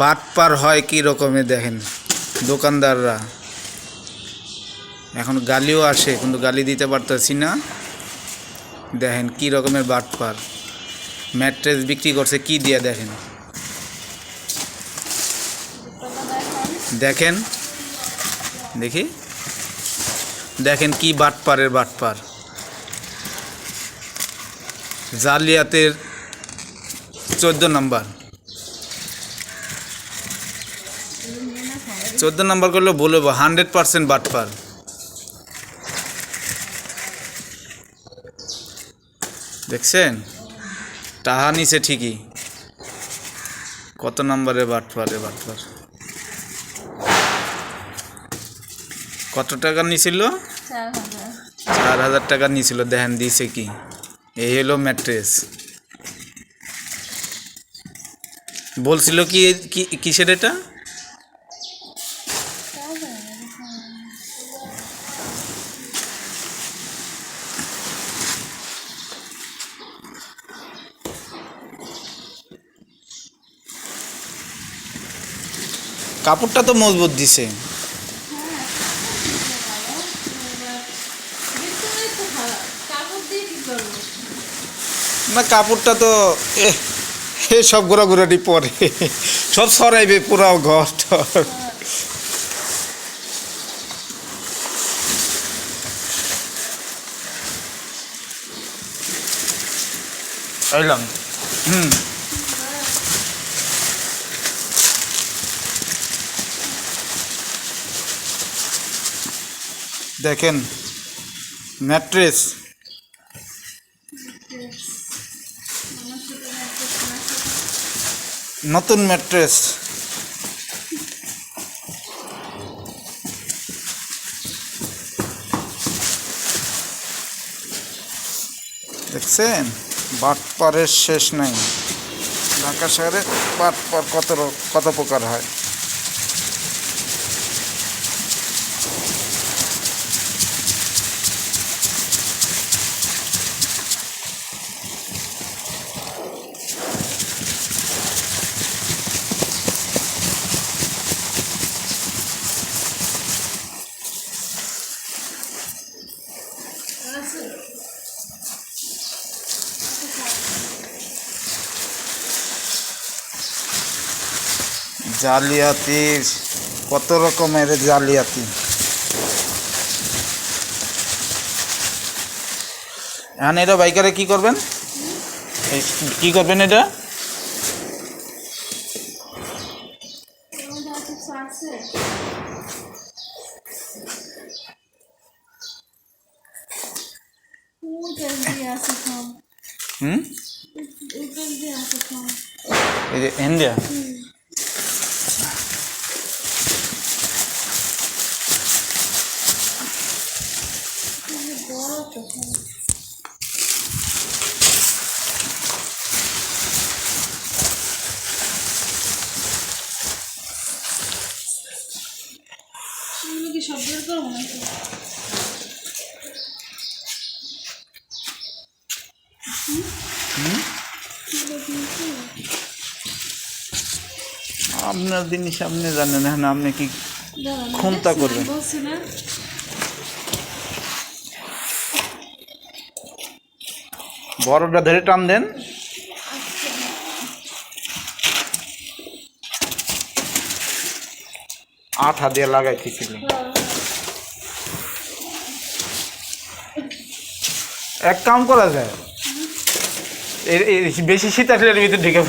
বাটপার হয় কি রকমের দেখেন দোকানদাররা। এখন গালিও আসে কিন্তু গালি দিতে পারতেছি না। দেখেন কি রকমের বাটপার। ম্যাট্রেস বিক্রি করছে কি দিয়ে দেখেন, দেখেন দেখি দেখেন কি বাটপারের বাটপার। জালিয়াতের 14 নম্বর, 14 নম্বর করলে বলবো 100% বাটপার। দেখছেন টাহা নিছে ঠিকই, কত নম্বরের বাটপারে বাটপার। কত টাকা নিছিল? 4000 টাকা নিছিল। দেখেন দিছে কি, এই হলো ম্যাট্রেস। বলছিল কি কিসের এটা? কাপড়টা তো মজবুত দিছে। না কাপড়টা তো সব ঘোরাঘুরাটি পরে সব সরাইবে পুরো ঘর টর। আইলাম দেখেন ম্যাট্রেস, নতুন ম্যাট্রেস। দেখছেন বাটপারের শেষ নাই। ঢাকা শহরে বাটপার কত প্রকার হয়। জালিয়াতি কত রকমের জালিয়াতি। এখন এটা বাইকারে কি করবেন, কি করবেন এটা? এই যে ইন্ডিয়া আপনার জিনিস আপনি জানেন না, আপনি কি খুনতা করবেন? বড়টা ধরে টান দেন। আঠা দিয়ে লাগাইতেছিল। এক কাম করা যায়, বেশি শীত আসলে এর ভিতরে ঢেকে